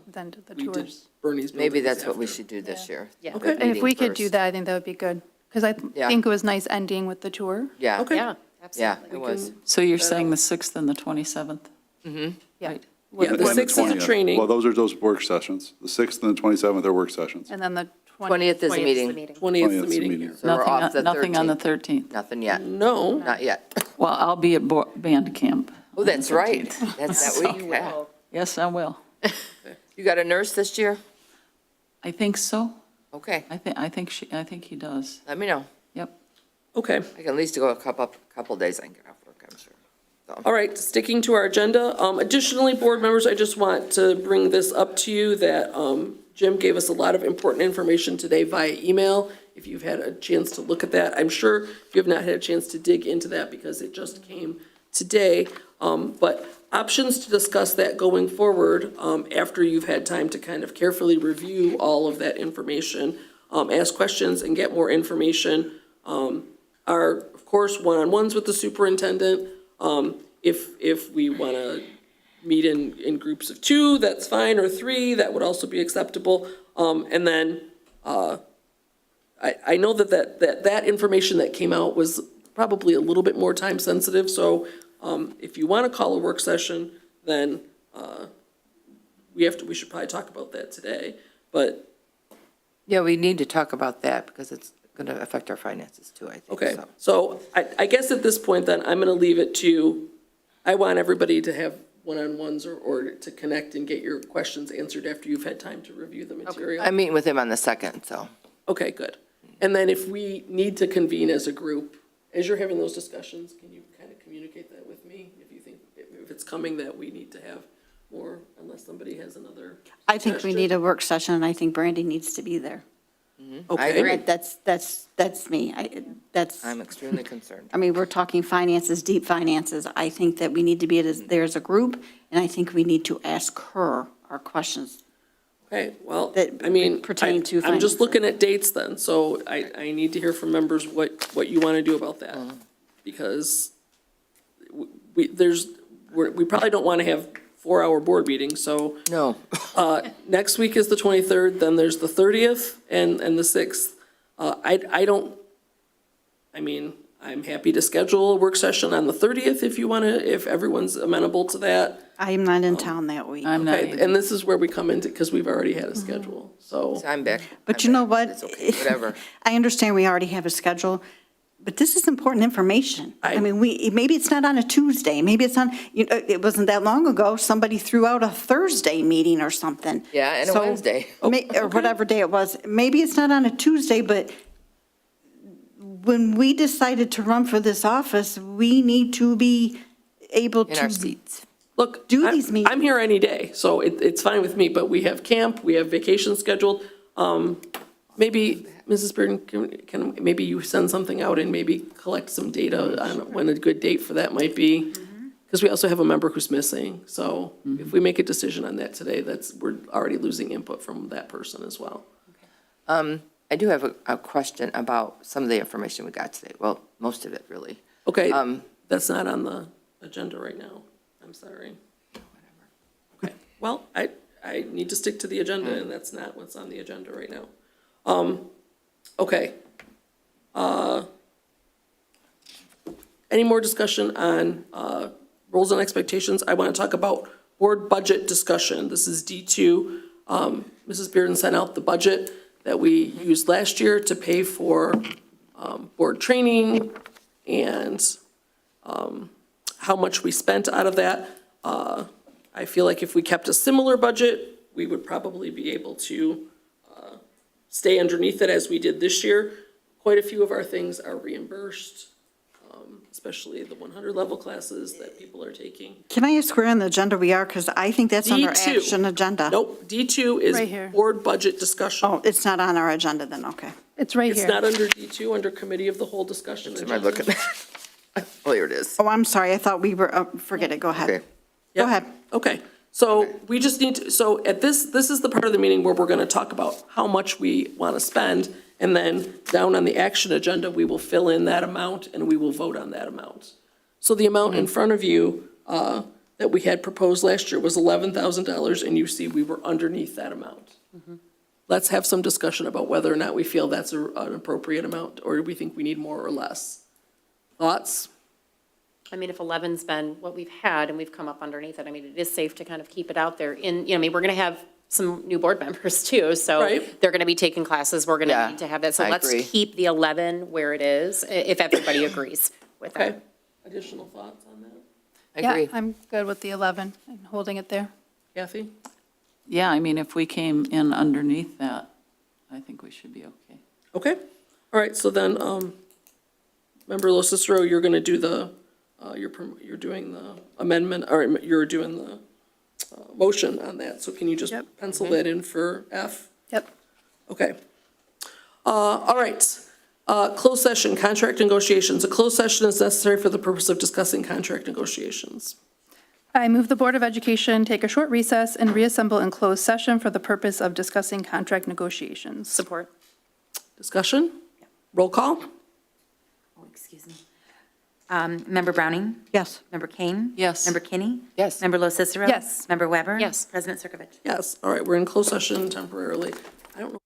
Then to the we did tours. Bernie's buildings Maybe that's what we after. should do this year. Yeah. Okay. And if we could do that, I think that would be good. Because I Yeah. think it was nice ending with the tour. Yeah. Okay. Yeah, Yeah, absolutely. it was. So you're saying the 6th and the 27th? Yeah. Yeah, And the the 6th is a 20th. training. Well, those are work sessions. The 6th and the 27th are work sessions. And then the 20th is a 20th is the meeting. meeting. 20th is 20th the 's the meeting meeting. here. So we're off the Nothing on the 13th. 13th. Nothing yet. No, Not yet. Well, I'll be at band camp. Oh, that's right. That's that week. yeah. Yes, I will. You got a nurse this year? I think so. Okay, I think he does. let me know. Yep. okay. I can at least go a couple days I can get off work, I'm sure. So, All right, sticking to our agenda. Additionally, board members, I just want to bring this up to you that Jim gave us a lot of important information today via email. If you've had a chance to look at that, I'm sure you have not had a chance to dig into that because it just came today. But options to discuss that going forward, after you've had time to kind of carefully review all of that information, ask questions and get more information, are, of course, one-on-ones with the superintendent. If we want to meet in groups of 2, that's fine, or 3, that would also be acceptable. And then, I know that information that came out was probably a little bit more time sensitive, so, if you want to call a work session, then, we should probably talk about that today, but, yeah, we need to talk about that because it's going to affect our finances too, I think. okay. so. So I guess at this point then, I'm going to leave it to, I want everybody to have one-on-ones or to connect and get your questions answered after you've had time to review the material. I'm meeting with him on the 2nd, so. Okay, good. And then if we need to convene as a group, as you're having those discussions, can you kind of communicate that with me? If you think, if it's coming that we need to have more, unless somebody has another I think we suggestion? need a work session, and I think Brandy needs to be there. Okay. agree. That's me. I'm extremely concerned. I mean, we're talking finances, deep finances. I think that we need to be there as a group, and I think we need to ask her our questions. Okay, well, That I mean, pertain to I'm just finances. looking at dates then, so I need to hear from members what you want to do about that. Because we probably don't want to have 4-hour board meetings, so No. next week is the 23rd, then there's the 30th and the 6th. I mean, I'm happy to schedule a work session on the 30th if you want to, if everyone's amenable to that. I am not in town that week. I'm not Okay, either. and this is where we come into, because we've already had a schedule, so. I'm back. But I'm you know back. what? It's okay, whatever. I understand we already have a schedule, but this is important information. I mean, maybe it's not on a Tuesday, maybe it's on, it wasn't that long ago, somebody threw out a Thursday meeting or something. Yeah, and a So, Wednesday. Or whatever day it was. Maybe it's not on a Tuesday, but when we decided to run for this office, we need to be able In our to seats. Look, do these meetings. I'm here any day, so it's fine with me, but we have camp, we have vacation scheduled. Maybe, Mrs. Bearden, can maybe you send something out and maybe collect some data on when a good date for that might be? Because we also have a member who's missing, so if we make a decision on that today, we're already losing input from that person as well. I do have a question about some of the information we got today. Well, most of it, really. Okay, that's not on the agenda right now, I'm sorry. Okay, well, I need to stick to the agenda, and that's not what's on the agenda right now. Okay. Any more discussion on roles and expectations? I want to talk about board budget discussion. This is D2. Mrs. Bearden sent out the budget that we used last year to pay for board training and how much we spent out of that. I feel like if we kept a similar budget, we would probably be able to stay underneath it as we did this year. Quite a few of our things are reimbursed, especially the 100 level classes that people are taking. Can I ask where on the agenda we are? Because I think that's under D2. action agenda. Nope, D2 Right here. is board budget discussion. Oh, it's not on our agenda then, okay. It's right It's here. not under D2, under committee of the whole discussion. Am I agenda. looking? Oh, here it is. Oh, I'm sorry, I thought we were, forget it, go ahead. Okay. Go Yep. ahead. Okay, so we just need to, so at this is the part of the meeting where we're gonna talk about how much we wanna spend, and then down on the action agenda, we will fill in that amount and we will vote on that amount. So the amount in front of you, that we had proposed last year was $11,000, and you see we were underneath that amount. Let's have some discussion about whether or not we feel that's an appropriate amount, or do we think we need more or less? Thoughts? I mean, if 11's been what we've had and we've come up underneath it, I mean, it is safe to kind of keep it out there I mean, we're going to have some new board members too, so Right. they're going to be taking classes, we're going Yeah, to need to have that. So I let's agree. keep the 11 where it is, if everybody agrees with Okay, that. additional thoughts on that? I Yeah, agree. I'm good with the 11 and holding it there. Kathy? Yeah, I mean, if we came in underneath that, I think we should be okay. Okay, all right, so then, Member Lo Cicero, you're gonna do you're doing the amendment, or you're doing the motion on that, so can you just Yep. pencil that in for F? Yep. Okay. All right, closed session, contract negotiations. A closed session is necessary for the purpose of discussing contract negotiations. I move the Board of Education take a short recess and reassemble in closed session for the purpose of discussing contract negotiations. Support. Discussion? Roll call? Oh, excuse me. Member Browning? Yes. Member Kane? Yes. Member Kinney? Yes. Member Lo Cicero? Yes. Member Weber? Yes. President Circovich? Yes, all right, we're in closed session temporarily. I don't know.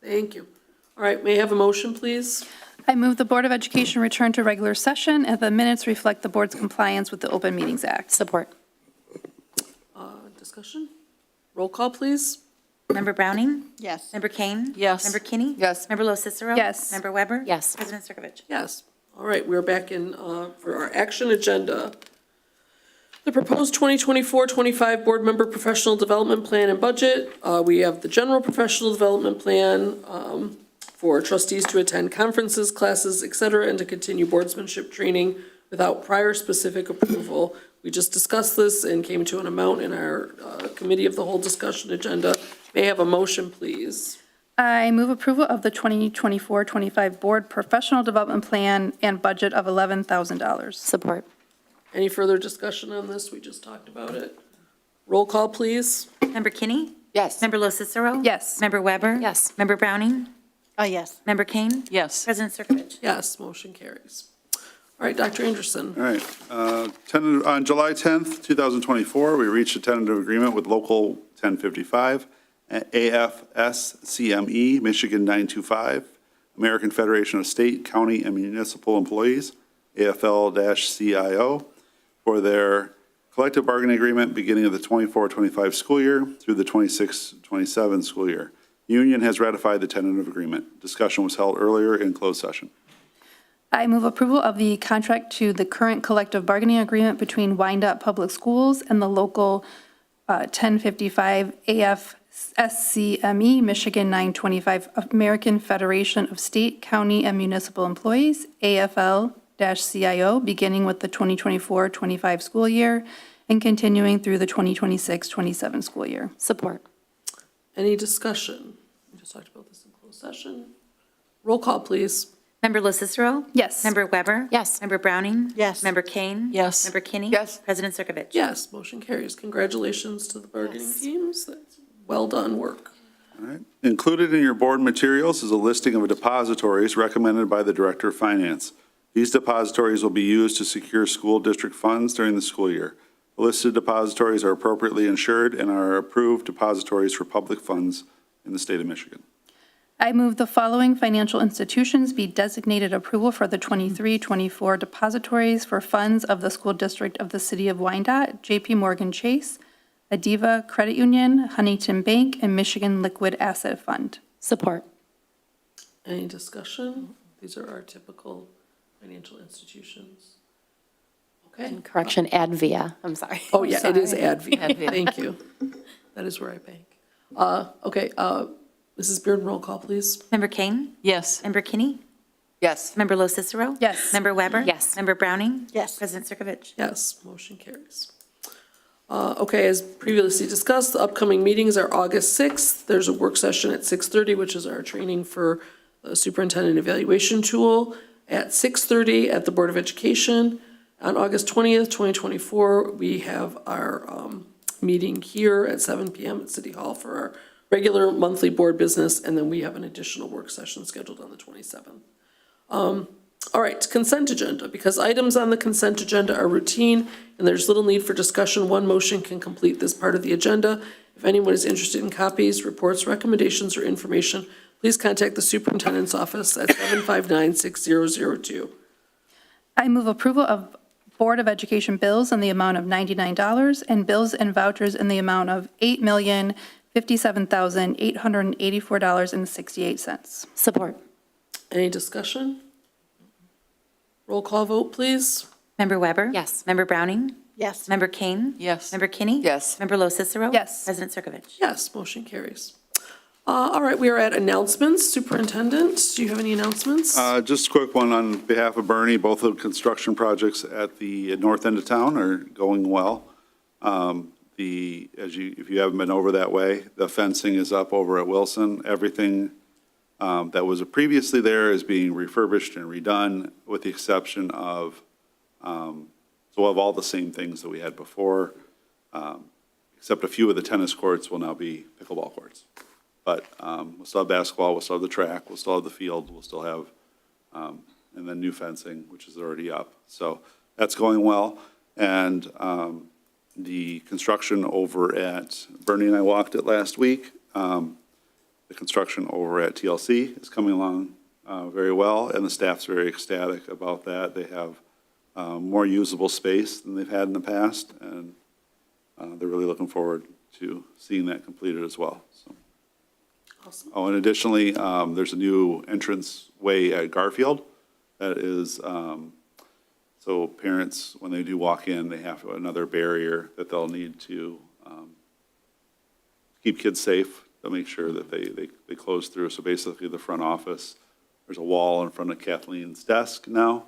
Thank you. All right, may I have a motion, please? I move the Board of Education return to regular session and the minutes reflect the board's compliance with the Open Meetings Act. Support. Discussion? Roll call, please. Member Browning? Yes. Member Kane? Yes. Member Kinney? Yes. Member Lo Cicero? Yes. Member Weber? Yes. President Circovich? Yes. All right, we're back in for our action agenda. The proposed 2024-25 Board Member Professional Development Plan and Budget. We have the General Professional Development Plan for trustees to attend conferences, classes, et cetera, and to continue boardsmanship training without prior specific approval. We just discussed this and came to an amount in our Committee of the Whole discussion agenda. May I have a motion, please? I move approval of the 2024-25 Board Professional Development Plan and budget of $11,000. Support. Any further discussion on this? We just talked about it. Roll call, please. Member Kinney? Yes. Member Lo Cicero? Yes. Member Weber? Yes. Member Browning? Yes. Member Kane? Yes. President Circovich? Yes, motion carries. All right, Dr. Anderson. All right. On July 10th, 2024, we reached a tentative agreement with Local 1055, AFSCME, Michigan 925, American Federation of State, County, and Municipal Employees, AFL-CIO, for their collective bargaining agreement beginning of the 24-25 school year through the 26-27 school year. Union has ratified the tentative agreement. Discussion was held earlier in closed session. I move approval of the contract to the current collective bargaining agreement between Wyandotte Public Schools and the local 1055 AFSCME, Michigan 925, American Federation of State, County, and Municipal Employees, AFL-CIO, beginning with the 2024-25 school year and continuing through the 2026-27 school year. Support. Any discussion? We just talked about this in closed session. Roll call, please. Member Lo Cicero? Yes. Member Weber? Yes. Member Browning? Yes. Member Kane? Yes. Member Kinney? Yes. President Circovich? Yes, motion carries. Congratulations to the bargaining teams. That's well done work. All right. Included in your board materials is a listing of depositories recommended by the Director of Finance. These depositories will be used to secure school district funds during the school year. The listed depositories are appropriately insured and are approved depositories for public funds in the state of Michigan. I move the following financial institutions be designated approval for the 23-24 depositories for funds of the school district of the city of Wyandotte: J.P. Morgan Chase, Adiva Credit Union, Huntington Bank, and Michigan Liquid Asset Fund. Support. Any discussion? These are our typical financial institutions. Okay. Correction, Advia. I'm sorry. Oh, yeah, it is sorry. Advia. Advia. Thank you. That is where I bank. Okay, Mrs. Bearden, roll call, please. Member Kane? Yes. Member Kinney? Yes. Member Lo Cicero? Yes. Member Weber? Yes. Member Browning? Yes. President Circovich? Yes, motion carries. Okay, as previously discussed, the upcoming meetings are August 6th. There's a work session at 6:30, which is our training for the superintendent evaluation tool, at 6:30 at the Board of Education. On August 20th, 2024, we have our meeting here at 7 PM at City Hall for our regular monthly board business, and then we have an additional work session scheduled on the 27th. All right, consent agenda. Because items on the consent agenda are routine and there's little need for discussion, one motion can complete this part of the agenda. If anyone is interested in copies, reports, recommendations, or information, please contact the superintendent's office at 759-6002. I move approval of Board of Education bills in the amount of $99 and bills and vouchers in the amount of $8,057,884.68. Support. Any discussion? Roll call vote, please. Member Weber? Yes. Member Browning? Yes. Member Kane? Yes. Member Kinney? Yes. Member Lo Cicero? Yes. President Circovich? Yes, motion carries. All right, we are at announcements. Superintendent, do you have any announcements? Just a quick one on behalf of Bernie. Both of the construction projects at the north end of town are going well. If you haven't been over that way, the fencing is up over at Wilson. Everything that was previously there is being refurbished and redone, with the exception of, so we'll have all the same things that we had before, except a few of the tennis courts will now be pickleball courts. But we'll still have basketball, we'll still have the track, we'll still have the field, we'll still have, and then new fencing, which is already up. So that's going well. And the construction over at, Bernie and I walked it last week. The The construction over at TLC is coming along very well, and the staff's very ecstatic about that. They have more usable space than they've had in the past, and they're really looking forward to seeing that completed as well. So. Awesome. Oh, and additionally, there's a new entrance way at Garfield that is, so parents, when they do walk in, they have another barrier that they'll need to keep kids safe, to make sure that they close through. So basically, the front office, there's a wall in front of Kathleen's desk now,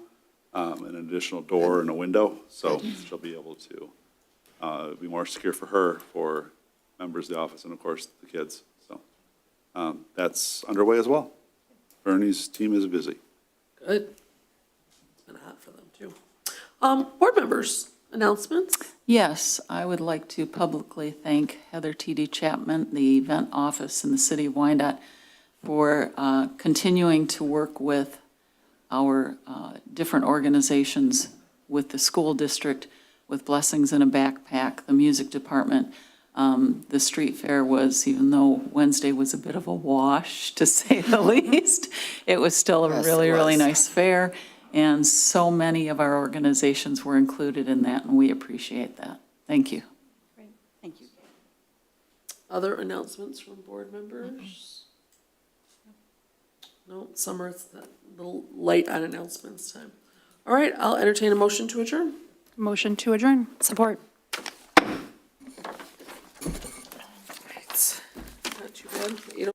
an additional door and a window, so she'll be able to be more secure for her, for members of the office, and of course, the kids. So that's underway as well. Bernie's team is busy. Good. It's been hot for them, too. Board members, announcements? Yes, I would like to publicly thank Heather T.D. Chapman, the event office in the city of Wyandotte, for continuing to work with our different organizations, with the school district, with Blessings in a Backpack, the music department. The street fair was, even though Wednesday was a bit of a wash, to say the least, it was still a Yes, it really, really was. nice fair. And so many of our organizations were included in that, and we appreciate that. Thank you. Thank you. Other announcements from board members? No, summer's a little light on announcements time. All right, I'll entertain a motion to adjourn. Motion to adjourn. Support. Not too bad.